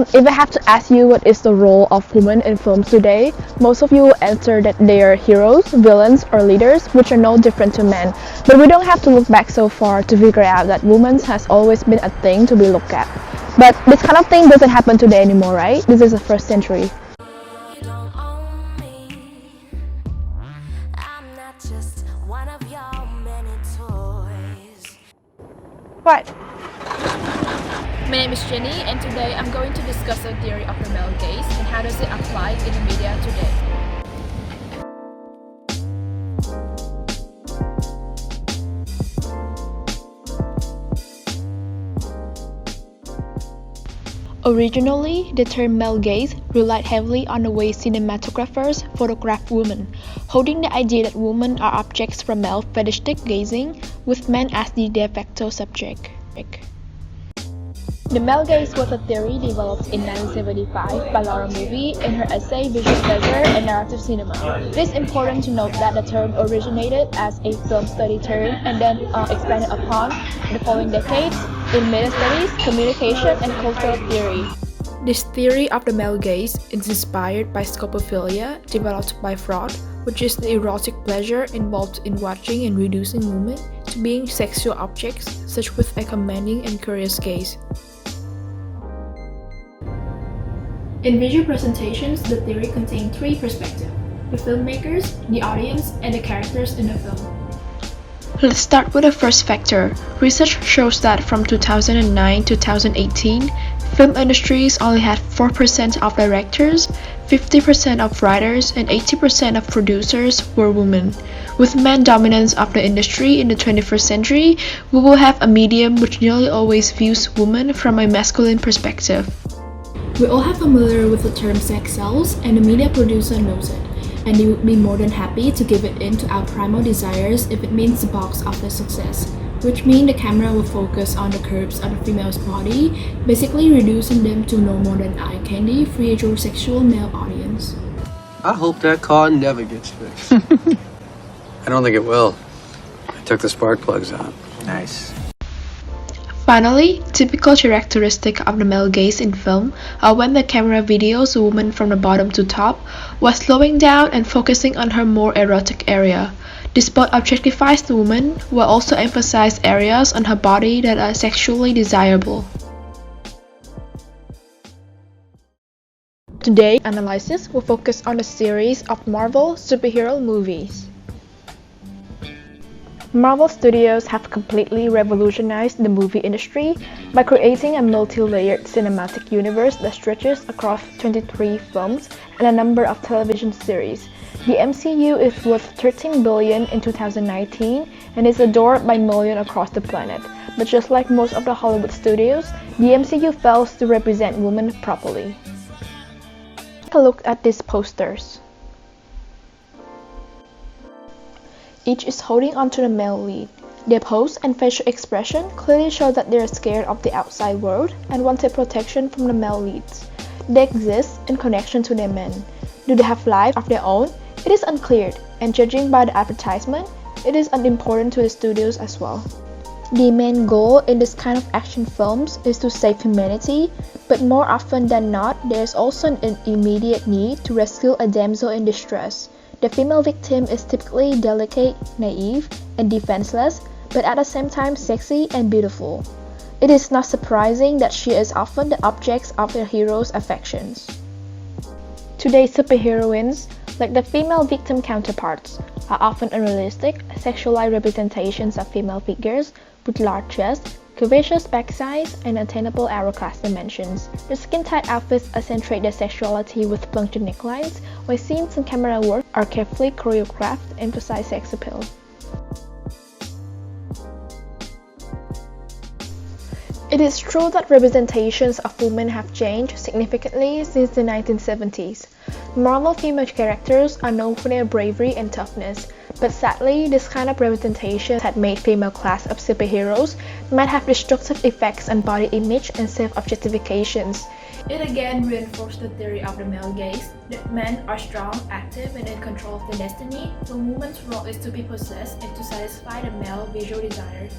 If I have to ask you what is the role of women in films today, most of you will answer that they are heroes, villains, or leaders, which are no different to men. But we don't have to look back so far to figure out that women has always been a thing to be looked at. But this kind of thing doesn't happen today anymore, right? This is the first century. You don't own me. I'm not just one of your many toys. What? My name is Jenny, and today I'm going to discuss the theory of the male gaze and how does it apply in the media today. Originally, the term male gaze relied heavily on the way cinematographers photograph women, holding the idea that women are objects for male fetishistic gazing, with men as the de facto subject. The male gaze was a theory developed in 1975 by Laura Movie in her essay Visual Pleasure and Narrative Cinema. It is important to note that the term originated as a film study term and then expanded upon in the following decades in media studies, communication, and cultural theory. This theory of the male gaze is inspired by scopophilia, developed by Freud, which is the erotic pleasure involved in watching and reducing women to being sexual objects, such with a commanding and curious gaze. In visual presentations, the theory contained three perspectives: the filmmakers, the audience, and the characters in the film. Let's start with the first factor. Research shows that from 2009 to 2018, film industries only had 4% of directors, 50% of writers, and 80% of producers were women. With men dominance of the industry in the 21st century, we will have a medium which nearly always views women from a masculine perspective. We all are familiar with the term sex sells, and the media producer knows it, and they would be more than happy to give it in to our primal desires if it means the box office success, which means the camera will focus on the curves of the female's body, basically reducing them to no more than eye candy for a heterosexual male audience. I hope that car never gets fixed. I don't think it will. I took the spark plugs out. Nice. Finally, typical characteristic of the male gaze in film are when the camera videos a woman from the bottom to top, while slowing down and focusing on her more erotic area. This both objectifies the woman, while also emphasize areas on her body that are sexually desirable. Today's analysis will focus on a series of Marvel superhero movies. Marvel Studios have completely revolutionized the movie industry by creating a multi-layered cinematic universe that stretches across 23 films and a number of television series. The MCU is worth $13 billion in 2019 and is adored by millions across the planet. But just like most of the Hollywood studios, the MCU fails to represent women properly. Take a look at these posters. Each is holding onto the male lead. Their pose and facial expression clearly show that they are scared of the outside world and wanted protection from the male leads. They exist in connection to their men. Do they have lives of their own? It is unclear, and judging by the advertisement, it is unimportant to the studios as well. The main goal in this kind of action films is to save humanity, but more often than not, there is also an immediate need to rescue a damsel in distress. The female victim is typically delicate, naive, and defenseless, but at the same time sexy and beautiful. It is not surprising that she is often the object of the hero's affections. Today's superheroines, like the female victim counterparts, are often unrealistic, sexualized representations of female figures with large chests, curvaceous back size, and attainable hourglass dimensions. The skin-tight outfits accentuate their sexuality with plunging necklines, while scenes and camera work are carefully choreographed to emphasize sex appeal. It is true that representations of women have changed significantly since the 1970s. Marvel female characters are known for their bravery and toughness, but sadly, this kind of representation that made female class of superheroes might have destructive effects on body image and self-objectifications. It again reinforced the theory of the male gaze, that men are strong, active, and in control of their destiny, while women's role is to be possessed and to satisfy the male visual desires.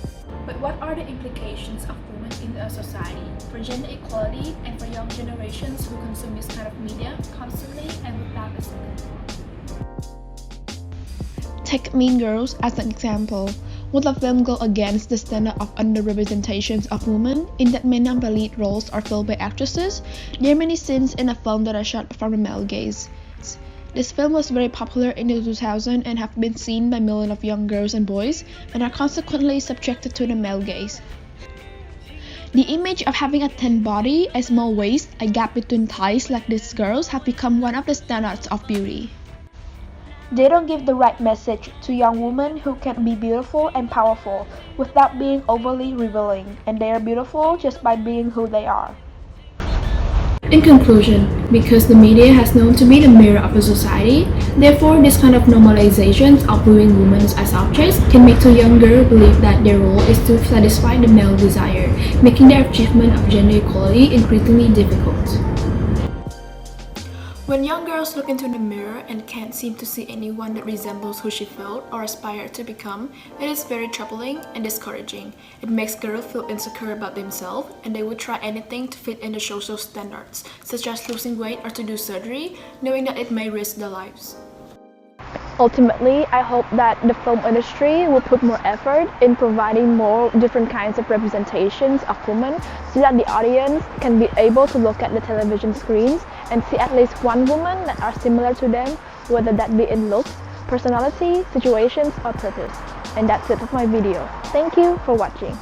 But what are the implications of women in a society, for gender equality, and for young generations who consume this kind of media constantly and without a second thought. Take Mean Girls as an example. Both of them go against the standard of underrepresentations of women in that many of the lead roles are filled by actresses. There are many scenes in the film that are shot from the male gaze. This film was very popular in the 2000s and have been seen by millions of young girls and boys and are consequently subjected to the male gaze. The image of having a thin body, a small waist, a gap between thighs like these girls have become one of the standards of beauty. They don't give the right message to young women who can be beautiful and powerful without being overly revealing, and they are beautiful just by being who they are. In conclusion, because the media has known to be the mirror of a society, therefore this kind of normalizations of viewing women as objects can make a young girl believe that their role is to satisfy the male desire, making their achievement of gender equality increasingly difficult. When young girls look into the mirror and can't seem to see anyone that resembles who she felt or aspired to become, it is very troubling and discouraging. It makes girls feel insecure about themselves, and they would try anything to fit in the social standards, such as losing weight or to do surgery, knowing that it may risk their lives. Ultimately, I hope that the film industry will put more effort in providing more different kinds of representations of women so that the audience can be able to look at the television screens and see at least one woman that are similar to them, whether that be in looks, personality, situations, or purpose. And that's it for my video. Thank you for watching.